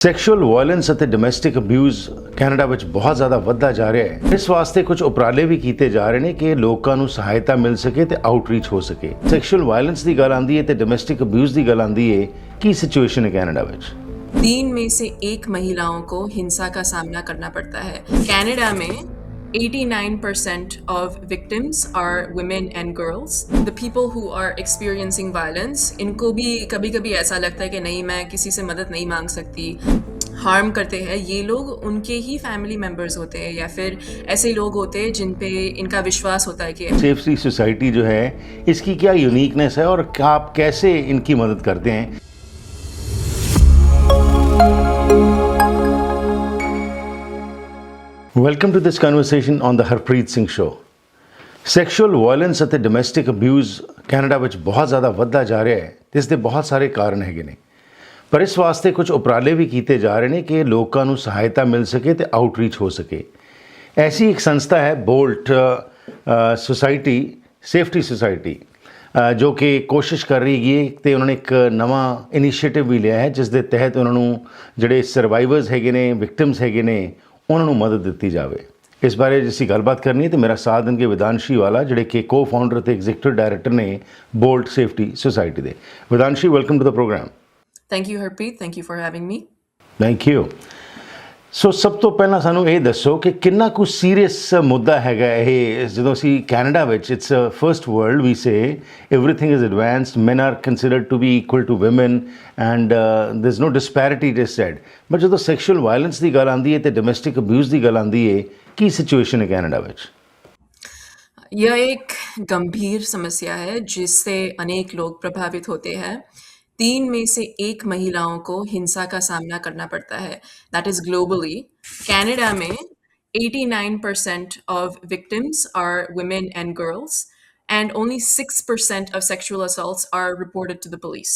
Sexual violence ਅਤੇ domestic abuse Canada ਵਿੱਚ ਬਹੁਤ ਜ਼ਿਆਦਾ ਵੱਧਦਾ ਜਾ ਰਿਹਾ ਹੈ। ਇਸ ਵਾਸਤੇ ਕੁਝ ਉਪਰਾਲੇ ਵੀ ਕੀਤੇ ਜਾ ਰਹੇ ਨੇ ਕਿ ਲੋਕਾਂ ਨੂੰ ਸਹਾਇਤਾ ਮਿਲ ਸਕੇ ਤੇ ਆਊਟਰੀਚ ਹੋ ਸਕੇ। ਸੈਕਸ਼ੂਅਲ ਵਾਇਲੈਂਸ ਦੀ ਗੱਲ ਆਂਦੀ ਹੈ ਤੇ ਡੋਮੈਸਟਿਕ ਅਬਿਊਜ਼ ਦੀ ਗੱਲ आंदी है। ਕੀ ਸਿਚੁਏਸ਼ਨ ਹੈ ਕੈਨੇਡਾ ਵਿੱਚ? 3 में से 1 महिलाओं को हिंसा का सामना करना पड़ता है। कनाडा में 89% of victims are women and girls. The people who are experiencing violence, इनको भी कभी-कभी ऐसा लगता है कि नहीं, मैं किसी से मदद नहीं मांग सकती। हार्म करते हैं ये लोग उनके ही फैमिली मेंबर्स होते हैं या फिर ऐसे लोग होते हैं जिन पे इनका विश्वास होता है कि सेफ्टी सोसाइटी जो है इसकी क्या यूनिकनेस है और आप कैसे इनकी मदद करते हैं? Welcome to this conversation on the Harpreet Singh show. Sexual violence ਅਤੇ ਡੋਮੈਸਟਿਕ ਅਬਿਊਜ਼ ਕੈਨੇਡਾ ਵਿੱਚ ਬਹੁਤ ਜ਼ਿਆਦਾ ਵੱਧਦਾ ਜਾ ਰਿਹਾ ਹੈ ਤੇ ਇਸ ਦੇ ਬਹੁਤ ਸਾਰੇ ਕਾਰਨ ਹੈਗੇ ਨੇ, ਪਰ ਇਸ ਵਾਸਤੇ ਕੁਝ ਉਪਰਾਲੇ ਵੀ ਕੀਤੇ ਜਾ ਰਹੇ ਨੇ ਕਿ ਲੋਕਾਂ ਨੂੰ ਸਹਾਇਤਾ ਮਿਲ ਸਕੇ ਤੇ ਆਊਟਰੀਚ ਹੋ ਸਕੇ। ਐਸੀ ਇੱਕ ਸੰਸਥਾ ਹੈ ਬੋਲਟ ਸੁਸਾਇਟੀ, ਸੇਫਟੀ ਸੁਸਾਇਟੀ, ਜੋ ਕਿ ਕੋਸ਼ਿਸ਼ ਕਰ ਰਹੀ ਹੈ ਤੇ ਉਹਨਾਂ ਨੇ ਇੱਕ ਨਵਾਂ ਇਨੀਸ਼ੀਏਟਿਵ ਵੀ ਲਿਆ ਹੈ ਜਿਸ ਦੇ ਤਹਿਤ ਉਹਨਾਂ ਨੂੰ ਜਿਹੜੇ ਸਰਵਾਈਵਰਸ ਹੈਗੇ ਨੇ, ਵਿਕਟਿਮਸ ਹੈਗੇ ਨੇ, ਉਹਨਾਂ ਨੂੰ ਮਦਦ ਦਿੱਤੀ ਜਾਵੇ। ਇਸ ਬਾਰੇ ਅਸੀਂ ਗੱਲਬਾਤ ਕਰਨੀ ਹੈ ਤੇ ਮੇਰਾ ਸਾਥ ਦੇਣਗੇ ਵਿਦਾਂਸ਼ੀ ਵਾਲਾ, ਜਿਹੜੇ ਕਿ ਕੋ-ਫਾਊਂਡਰ ਤੇ ਐਗਜ਼ੀਕਿਊਟਿਵ ਡਾਇਰੈਕਟਰ ਨੇ ਬੋਲਟ ਸੇਫਟੀ ਸੁਸਾਇਟੀ ਦੇ। Vidanshi, welcome to the program. Thank you, Harpreet. Thank you for having me. Thank you. So ਸਭ ਤੋਂ ਪਹਿਲਾਂ ਸਾਨੂੰ ਇਹ ਦੱਸੋ ਕਿ ਕਿੰਨਾ ਕੁ ਸੀਰੀਅਸ ਮੁੱਦਾ ਹੈਗਾ ਇਹ। ਜਦੋਂ ਅਸੀਂ ਕੈਨੇਡਾ ਵਿੱਚ, it's first world, we say everything is advanced, man are considered to be equal to woman and there is no disparity, it is sad. But ਜਦੋਂ ਸੈਕਸ਼ੂਅਲ ਵਾਇਲੈਂਸ ਦੀ ਗੱਲ ਆਉਂਦੀ ਹੈ ਤੇ ਡੋਮੈਸਟਿਕ ਅਬਿਊਜ਼ ਦੀ ਗੱਲ ਆਉਂਦੀ ਹੈ, ਕੀ ਸਿਚੁਏਸ਼ਨ ਹੈ ਕੈਨੇਡਾ ਵਿੱਚ? यह एक गंभीर समस्या है जिससे अनेक लोग प्रभावित होते हैं। 3 में से 1 महिलाओं को हिंसा का सामना करना पड़ता है। That is globally. कनाडा में 89% of victims are women and girls, and only 6% of sexual assaults are reported to the police.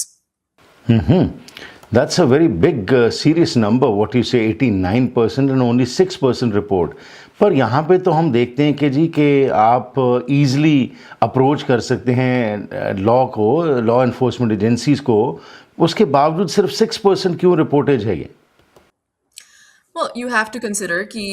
That's a very big serious number, what you say, 89% and only 6% report. पर यहाँ पे तो हम देखते हैं कि जी कि आप ईज़िली अप्रोच कर सकते हैं लॉ को, लॉ इन्फोर्समेंट एजेंसीज़ को, उसके बावजूद सिर्फ 6% क्यों रिपोर्टेज है ये? Well, you have to consider कि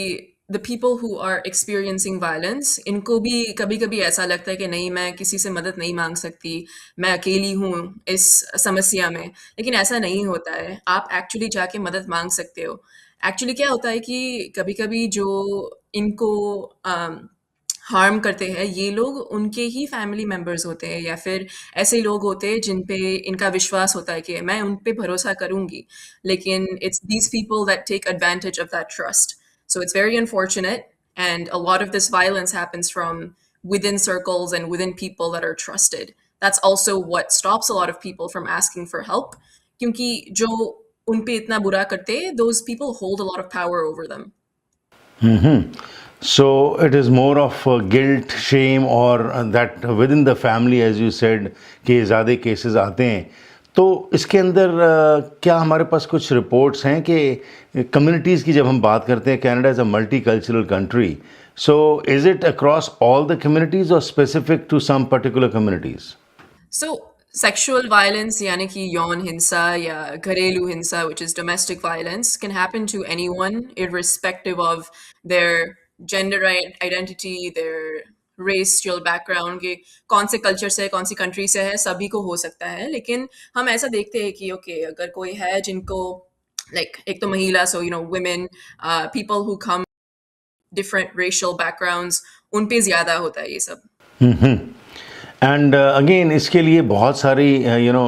the people who are experiencing violence, इनको भी कभी-कभी ऐसा लगता है कि नहीं, मैं किसी से मदद नहीं मांग सकती, मैं अकेली हूँ इस समस्या में। लेकिन ऐसा नहीं होता है, आप एक्चुअली जाके मदद मांग सकते हो। एक्चुअली क्या होता है कि कभी-कभी जो इनको हार्म करते हैं ये लोग उनके ही फैमिली मेंबर्स होते हैं या फिर ऐसे लोग होते हैं जिन पे इनका विश्वास होता है कि मैं उन पे भरोसा करूंगी, लेकिन it's these people that take advantage of that trust. So it's very unfortunate, and a lot of this violence happens from within circles and within people that are trusted. That's also what stops a lot of people from asking for help, क्योंकि जो उन पे इतना बुरा करते हैं, those people hold a lot of power over them. So it is more of guilt, shame, or that within the family, as you said, कि ज़्यादा केसेस आते हैं। तो इसके अंदर क्या हमारे पास कुछ रिपोर्ट्स हैं कि कम्युनिटीज़ की जब हम बात करते हैं, Canada is a multi cultural country, so is it across all the communities और specific to some particular communities? So sexual violence, यानी कि यौन हिंसा या घरेलू हिंसा, which is domestic violence, can happen to anyone irrespective of their gender identity, their racial background, कि कौन से कल्चर से है, कौन सी कंट्री से है, सभी को हो सकता है। लेकिन हम ऐसा देखते हैं कि ओके, अगर कोई है जिनको एक तो महिला, सो women, people who come different racial backgrounds, उन पे ज़्यादा होता है ये सब। एंड अगेन इसके लिए बहुत सारी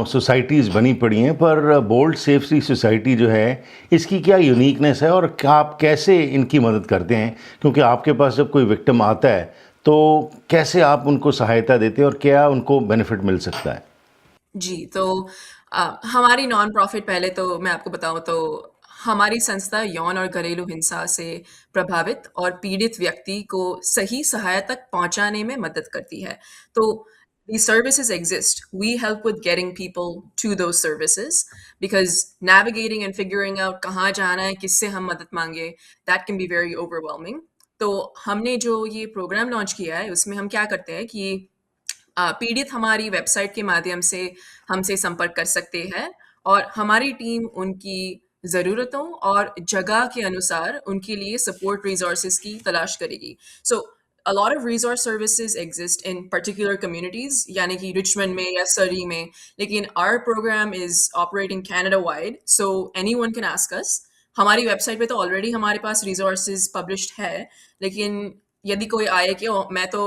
सोसाइटीज़ बनी पड़ी हैं, पर बोल्ट सेफ्टी सोसाइटी जो है इसकी क्या यूनिकनेस है और आप कैसे इनकी मदद करते हैं? क्योंकि आपके पास जब कोई विक्टिम आता है तो कैसे आप उनको सहायता देते हैं और क्या उनको बेनिफिट मिल सकता है? जी, तो हमारी नॉन प्रॉफिट, पहले तो मैं आपको बताऊँ तो हमारी संस्था यौन और घरेलू हिंसा से प्रभावित और पीड़ित व्यक्ति को सही सहायता तक पहुंचाने में मदद करती है। तो these services exist. We help with getting people to those services because navigating and figuring out कहाँ जाना है, किससे हम मदद मांगे, that can be very overwhelming. तो हमने जो ये प्रोग्राम लॉन्च किया है उसमें हम क्या करते हैं कि पीड़ित हमारी वेबसाइट के माध्यम से हमसे संपर्क कर सकते हैं और हमारी टीम उनकी ज़रूरतों और जगह के अनुसार उनके लिए सपोर्ट रिसोर्सेज की तलाश करेगी। सो a lot of resource services exist in particular communities, यानी कि रिचमंड में या सरी में, लेकिन our program is operating Canada wide, so anyone can ask us. हमारी वेबसाइट पे तो ऑलरेडी हमारे पास रिसोर्सेज पब्लिश्ड है, लेकिन यदि कोई आए कि "ओ, मैं तो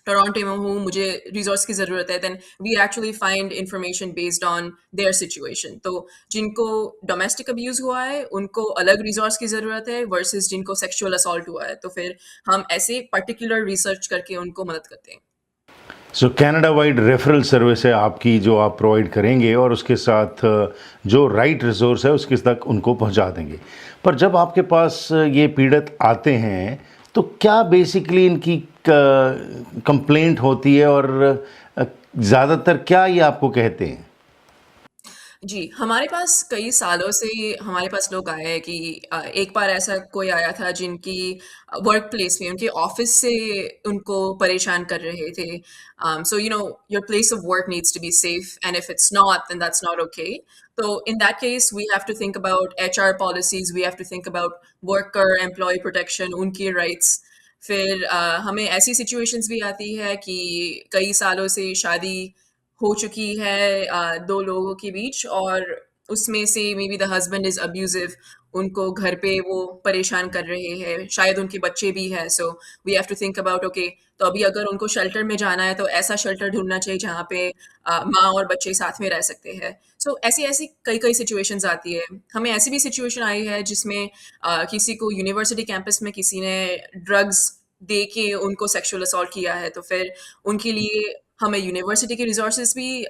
टोरंटो में हूँ, मुझे रिसोर्स की ज़रूरत है", then we actually find information based on their situation. तो जिनको डोमेस्टिक अब्यूज़ हुआ है, उनको अलग रिसोर्स की ज़रूरत है वर्सेस जिनको सेक्सुअल असॉल्ट हुआ है, तो फिर हम ऐसे पर्टिकुलर रिसर्च करके उनको मदद करते हैं। सो कनाडा वाइड रेफरल सर्विस है आपकी जो आप प्रोवाइड करेंगे और उसके साथ जो राइट रिसोर्स है उसके तक उनको पहुंचा देंगे। पर जब आपके पास ये पीड़ित आते हैं तो क्या बेसिकली इनकी कंप्लेंट होती है और ज़्यादातर क्या ये आपको कहते हैं? जी, हमारे पास कई सालों से हमारे पास लोग आए हैं कि एक बार ऐसा कोई आया था जिनकी वर्क प्लेस में उनके ऑफिस से उनको परेशान कर रहे थे। So you know your place of work needs to be safe and if it's not then that's not okay. तो in that case we have to think about HR policies, we have to think about worker employ protection, उनके rights. फिर हमें ऐसी situations भी आती है कि कई सालों से शादी हो चुकी है 2 लोगों के बीच और उसमें से may be the husband is abusive, उनको घर पे वो परेशान कर रहे हैं, शायद उनके बच्चे भी हैं, so we have to think about okay, तो अभी अगर उनको शेल्टर में जाना है तो ऐसा शेल्टर ढूँढना चाहिए जहाँ पे माँ और बच्चे साथ में रह सकते हैं। सो ऐसी-ऐसी कई-कई सिचुएशंस आती है। हमें ऐसी भी सिचुएशन आई है जिसमें किसी को यूनिवर्सिटी कैंपस में किसी ने ड्रग्स दे के उनको सेक्सुअल असॉल्ट किया है, तो फिर उनके लिए हमें यूनिवर्सिटी के रिसोर्सेज भी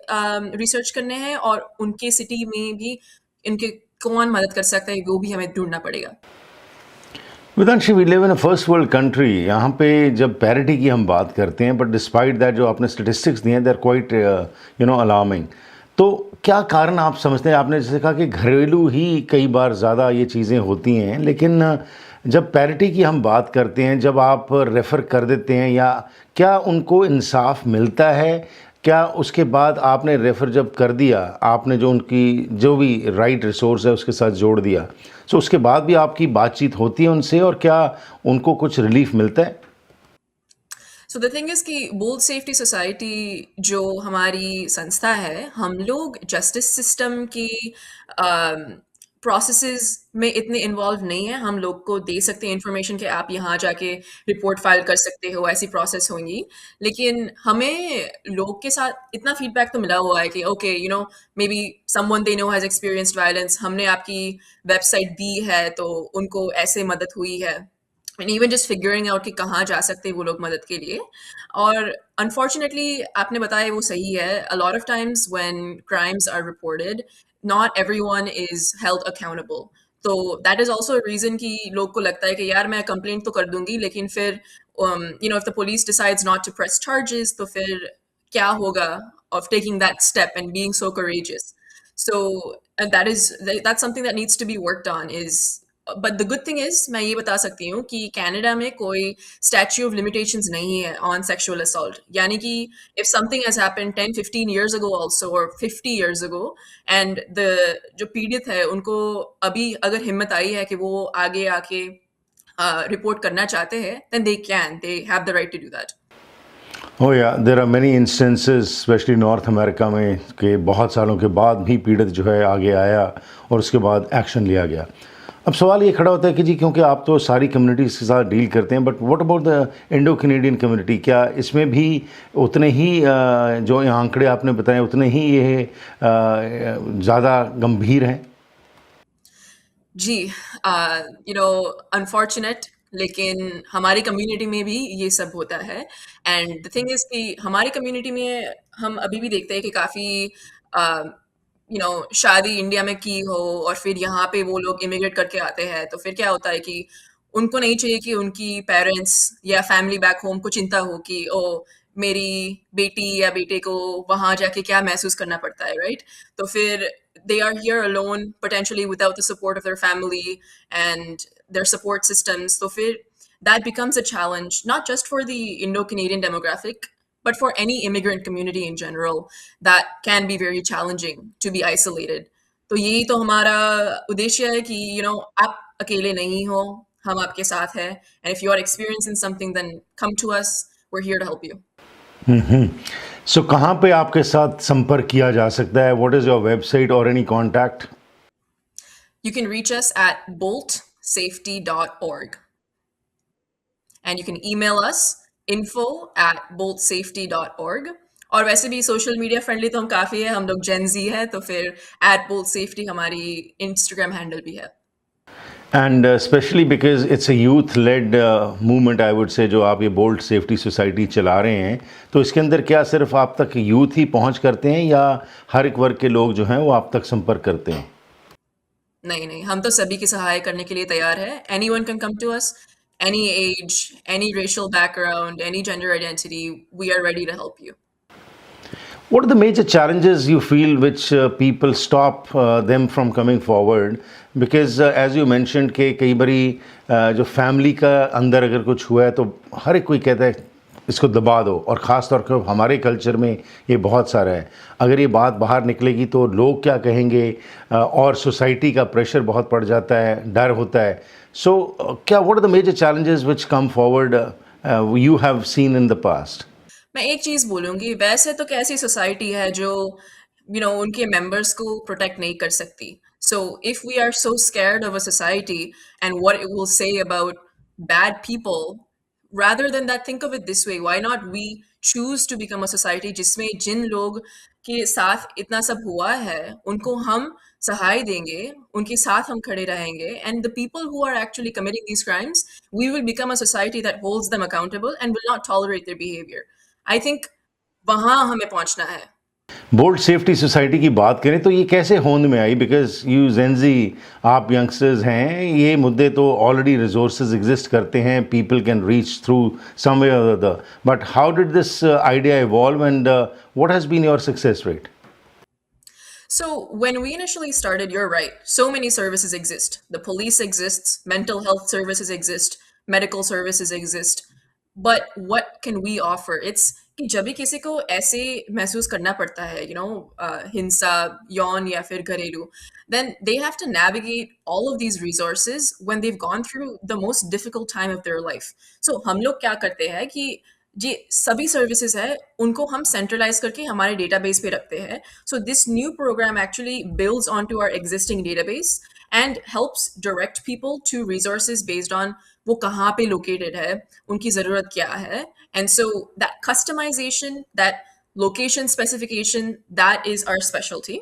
रिसर्च करने हैं और उनके सिटी में भी इनके कौन मदद कर सकता है वो भी हमें ढूँढना पड़ेगा। Vedanshi, we live in a first world country. यहाँ पे जब पैरिटी की हम बात करते हैं, बट डिस्पाइट दैट जो आपने स्टेटिस्टिक्स दिए हैं दे आर क्वाइट अलार्मिंग। तो क्या कारण आप समझते हैं? आपने जैसे कहा कि घरेलू ही कई बार ज़्यादा ये चीज़ें होती हैं, लेकिन जब पैरिटी की हम बात करते हैं, जब आप रेफ़र कर देते हैं या क्या उनको इंसाफ मिलता है? क्या उसके बाद आपने रेफ़र जब कर दिया, आपने जो उनकी जो भी राइट रिसोर्स है उसके साथ जोड़ दिया, सो उसके बाद भी आपकी बातचीत होती है उनसे और क्या उनको कुछ रिलीफ मिलता है? सो द थिंग इज़ कि बोल्ड सेफ्टी सोसाइटी जो हमारी संस्था है, हम लोग जस्टिस सिस्टम की प्रोसेसेस में इतने इन्वॉल्व नहीं हैं। हम लोग को दे सकते हैं इन्फॉर्मेशन कि आप यहाँ जाके रिपोर्ट फाइल कर सकते हो, ऐसी प्रोसेस होंगी। लेकिन हमें लोग के साथ इतना फीडबैक तो मिला हुआ है कि okay, you know, may be someone they know has experienced violence, हमने आपकी वेबसाइट दी है तो उनको ऐसे मदद हुई है। And even just figuring out कि कहाँ जा सकते हैं वो लोग मदद के लिए। और अनफॉर्चुनेटली आपने बताया वो सही है, a lot of times when crimes are reported not everyone is held accountable. तो दैट इज ऑल्सो रीजन कि लोग को लगता है कि यार मैं कंप्लेंट तो कर दूंगी, लेकिन फिर you know if the police decides not to press charges तो फिर क्या होगा of taking that step and being so courageous. So that's something that needs to be worked on is but the good thing is मैं ये बता सकती हूँ कि कनाडा में कोई स्टैच्यू ऑफ लिमिटेशंस नहीं है ऑन सेक्सुअल असॉल्ट। यानी कि if something has happened 10-15 years ago also or 50 years ago and the जो पीड़ित है उनको अभी अगर हिम्मत आई है कि वो आगे आके रिपोर्ट करना चाहते हैं then they have the right to do that. Oh yeah, there are many instances specially North America में कि बहुत सालों के बाद भी पीड़ित जो है आगे आया और उसके बाद एक्शन लिया गया। अब सवाल ये खड़ा होता है कि जी क्योंकि आप तो सारी कम्युनिटीज़ के साथ डील करते हैं, but what about the Indo Canadian community? क्या इसमें भी उतने ही जो ये आंकड़े आपने बताए उतने ही ये ज़्यादा गंभीर हैं? जी, यू नो अनफॉर्चुनेट, लेकिन हमारी कम्युनिटी में भी ये सब होता है। एंड द थिंग इज़ कि हमारी कम्युनिटी में हम अभी भी देखते हैं कि काफ़ी यू नो शादी इंडिया में की हो और फिर यहाँ पे वो लोग इमिग्रेट करके आते हैं, तो फिर क्या होता है कि उनको नहीं चाहिए कि उनकी पेरेंट्स या फैमिली बैक होम को चिंता हो कि ओ मेरी बेटी या बेटे को वहाँ जाके क्या महसूस करना पड़ता है, राइट? तो फिर they are here alone potentially without the support of their family and their support systems, so फिर that becomes a challenge not just for the Indo-Canadian demographic but for any immigrant community in general, that can be very challenging to be isolated. तो यही तो हमारा उद्देश्य है कि आप अकेले नहीं हो, हम आपके साथ हैं। And if you are experiencing something then come to us, we are here to help you. So कहाँ पे आपके साथ संपर्क किया जा सकता है? व्हाट इज़ योर वेबसाइट और any contact? You can reach us at boltsafety.org and you can email us info@boltsafety.org। और वैसे भी सोशल मीडिया फ्रेंडली तो हम काफ़ी है, हम लोग जेन ज़ी है, तो फिर @boltsafety हमारी इंस्टाग्राम हैंडल भी है। And specially because it's a youth led movement I would say, जो आप ये बोल्ट सेफ्टी सोसाइटी चला रहे हैं, तो इसके अंदर क्या सिर्फ आप तक यूथ ही पहुंच करते हैं या हर एक वर्ग के लोग जो हैं वो आप तक संपर्क करते हैं? नहीं, नहीं, हम तो सभी की सहाय करने के लिए तैयार है। Anyone can come to us, any age, any racial background, any gender identity, we are ready to help you. What are the major challenges you feel which people stop them from coming forward? Because as you mentioned कि कई बारी जो family का अंदर अगर कुछ हुआ है तो हर एक कोई कहता है इसको दबा दो, और ख़ास तौर पर हमारे कल्चर में ये बहुत सारा है। अगर ये बात बाहर निकलेगी तो लोग क्या कहेंगे, और सोसाइटी का प्रेशर बहुत पड़ जाता है, डर होता है। सो क्या what are the major challenges which come forward you have seen in the past? मैं एक चीज़ बोलूँगी, वैसे तो कैसी सोसाइटी है जो उनके मेंबर्स को प्रोटेक्ट नहीं कर सकती। So if we are so scared of a society and what it will say about bad people, rather than that, think of it this way: why not we choose to become a society जिसमें जिन लोग के साथ इतना सब हुआ है उनको हम सहाय देंगे, उनके साथ हम खड़े रहेंगे, and the people who are actually committing these crimes, we will become a society that holds them accountable and will not tolerate their behavior. I think वहाँ हमें पहुँचना है। बोल्ट सेफ्टी सोसाइटी की बात करें तो ये कैसे होंद में आई? बिकॉज यू जेनजी, आप यंगस्टर्स हैं, ये मुद्दे तो ऑलरेडी रिसोर्सेज एग्जिस्ट करते हैं, people can reach through some way or other, but how did this idea evolve and what has been your success rate? So when we initially started, you're right, so many services exist. The police exists, mental health services exist, medical services exist. But what can we offer? It's कि जब भी किसी को ऐसे महसूस करना पड़ता है, हिंसा, यौन या फिर घरेलू, then they have to navigate all of these resources when they've gone through the most difficult time of their life. So हम लोग क्या करते हैं कि जी सभी सर्विसेज है उनको हम सेंट्रलाइज करके हमारे डेटाबेस पे रखते हैं। So this new program actually builds on to our existing database and helps direct people to resources based on वो कहाँ पे लोकेटेड है, उनकी ज़रूरत क्या है। And so that customization, that location specification, that is our specialty.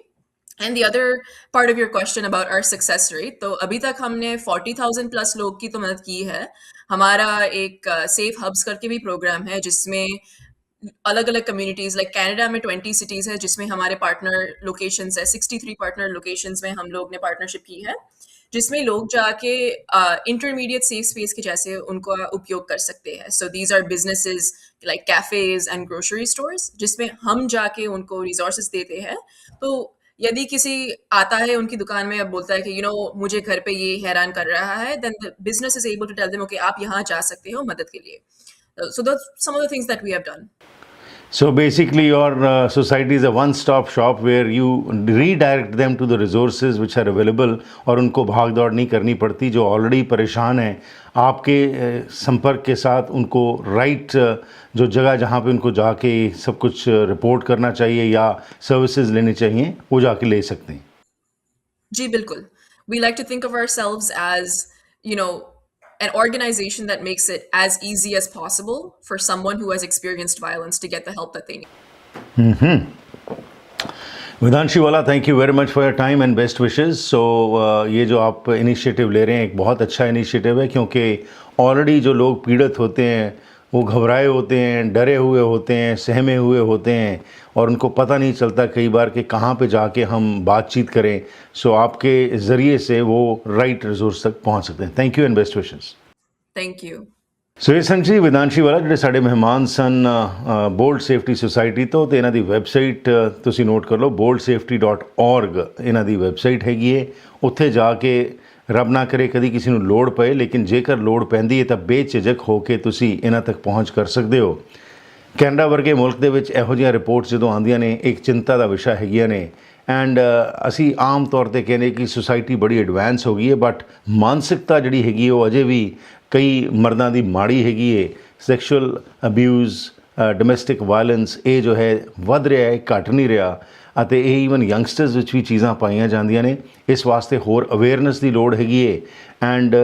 And the other part of your question about our success rate, तो अभी तक हमने 40,000 प्लस लोग की तो मदद की है। हमारा एक सेफ हब्स करके भी प्रोग्राम है जिसमें अलग अलग कम्युनिटीज, लाइक कनाडा में 20 सिटीज है जिसमें हमारे पार्टनर लोकेशंस है, 63 पार्टनर लोकेशंस में हम लोग ने पार्टनरशिप की है, जिसमें लोग जाके इंटरमीडिएट सेफ स्पेस के जैसे उनको उपयोग कर सकते हैं। So these are businesses like cafes and grocery stores जिसमें हम जाके उनको रिसोर्सेज देते हैं। तो यदि किसी आता है उनकी दुकान में, अब बोलता है कि मुझे घर पे ये हैरान कर रहा है, then the business is able to tell them okay आप यहाँ जा सकते हो मदद के लिए। So that's some of the things that we have done. So basically your society is a one-stop shop where you redirect them to the resources which are available, और उनको भाग दौड़ नहीं करनी पड़ती। जो ऑलरेडी परेशान हैं आपके संपर्क के साथ, उनको राइट जो जगह जहाँ पे उनको जाके सब कुछ रिपोर्ट करना चाहिए या सर्विसेज लेनी चाहिए वो जाके ले सकते हैं। जी बिल्कुल। We like to think of ourselves as, an organization that makes it as easy as possible for someone who has experienced violence to get the help that they need. Vedanshi वाला, thank you very much for your time and best wishes. So ये जो आप initiative ले रहे हैं एक बहुत अच्छा इनिशिएटिव है, क्योंकि ऑलरेडी जो लोग पीड़ित होते हैं वो घबराए होते हैं, डरे हुए होते हैं, सहमे हुए होते हैं, और उनको पता नहीं चलता कई बार कि कहाँ पे जाके हम बातचीत करें। सो आपके ज़रिए से वो राइट रिसोर्स तक पहुँच सकते हैं। Thank you and best wishes. Thank you. सो ये सन जी विदांशी वाला ਜਿਹੜੇ ਸਾਡੇ ਮਹਿਮਾਨ ਸਨ ਬੋਲਡ ਸੇਫਟੀ ਸੁਸਾਇਟੀ ਤੋਂ, ਤੇ ਇਹਨਾਂ ਦੀ ਵੈਬਸਾਈਟ ਤੁਸੀਂ ਨੋਟ ਕਰ ਲਓ, boldsafety.org ਇਹਨਾਂ ਦੀ ਵੈਬਸਾਈਟ ਹੈਗੀ ਹੈ। ਉੱਥੇ ਜਾ ਕੇ ਰੱਬ ਨਾ ਕਰੇ ਕਦੀ ਕਿਸੇ ਨੂੰ ਲੋੜ ਪਏ, ਲੇਕਿਨ ਜੇਕਰ ਲੋੜ ਪੈਂਦੀ ਹੈ ਤਾਂ ਬੇਝਿਜਕ ਹੋ ਕੇ ਤੁਸੀਂ ਇਹਨਾਂ ਤੱਕ ਪਹੁੰਚ ਕਰ ਸਕਦੇ ਹੋ। ਕੈਨੇਡਾ ਵਰਗੇ ਮੁਲਕ ਦੇ ਵਿੱਚ ਇਹੋ ਜਿਹੀਆਂ ਰਿਪੋਰਟਸ ਜਦੋਂ ਆਉਂਦੀਆਂ ਨੇ ਇੱਕ ਚਿੰਤਾ ਦਾ ਵਿਸ਼ਾ ਹੈਗੀਆਂ ਨੇ, ਐਂਡ ਅਸੀਂ ਆਮ ਤੌਰ ਤੇ ਕਹਿੰਦੇ ਕਿ ਸੁਸਾਇਟੀ ਬੜੀ ਐਡਵਾਂਸ ਹੋ ਗਈ ਹੈ, ਬਟ ਮਾਨਸਿਕਤਾ ਜਿਹੜੀ ਹੈਗੀ ਹੈ ਉਹ ਅਜੇ ਵੀ ਕਈ ਮਰਦਾਂ ਦੀ ਮਾੜੀ ਹੈਗੀ ਹੈ। ਸੈਕਸ਼ੁਅਲ ਅਬਿਊਜ਼, ਡੋਮੈਸਟਿਕ ਵਾਇਲੈਂਸ ਇਹ ਜੋ ਹੈ ਵੱਧ ਰਿਹਾ ਹੈ, ਘਟ ਨਹੀਂ ਰਿਹਾ, ਅਤੇ ਇਹ ਈਵਨ ਯੰਗਸਟਰਸ ਵਿੱਚ ਵੀ ਚੀਜ਼ਾਂ ਪਾਈਆਂ ਜਾਂਦੀਆਂ ਨੇ। ਇਸ ਵਾਸਤੇ ਹੋਰ ਅਵੇਅਰਨੈਸ ਦੀ ਲੋੜ ਹੈਗੀ ਹੈ। ਐਂਡ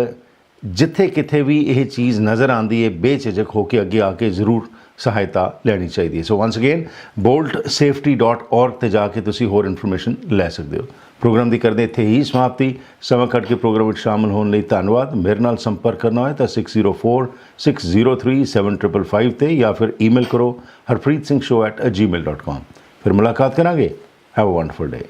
ਜਿੱਥੇ ਕਿਤੇ ਵੀ ਇਹ ਚੀਜ਼ ਨਜ਼ਰ ਆਉਂਦੀ ਹੈ, ਬੇਝਿਜਕ ਹੋ ਕੇ ਅੱਗੇ ਆ ਕੇ ਜ਼ਰੂਰ ਸਹਾਇਤਾ ਲੈਣੀ ਚਾਹੀਦੀ ਹੈ। ਸੋ ਵਾਂਸ ਅਗੇਨ boltsafety.org ਤੇ ਜਾ ਕੇ ਤੁਸੀਂ ਹੋਰ ਇਨਫੋਰਮੇਸ਼ਨ ਲੈ ਸਕਦੇ ਹੋ। ਪ੍ਰੋਗਰਾਮ ਦੀ ਕਰਦੇ ਇੱਥੇ ਹੀ ਸਮਾਪਤੀ। ਸਮਾਂ ਕੱਢ ਕੇ ਪ੍ਰੋਗਰਾਮ ਵਿੱਚ ਸ਼ਾਮਲ ਹੋਣ ਲਈ ਧੰਨਵਾਦ। ਮੇਰੇ ਨਾਲ ਸੰਪਰਕ ਕਰਨਾ ਹੋਏ ਤਾਂ 6046037555 ਤੇ ਜਾਂ ਫਿਰ ਈਮੇਲ ਕਰੋ harpreetsingh@gmail.com। ਫਿਰ ਮੁਲਾਕਾਤ ਕਰਾਂਗੇ। Have a wonderful day.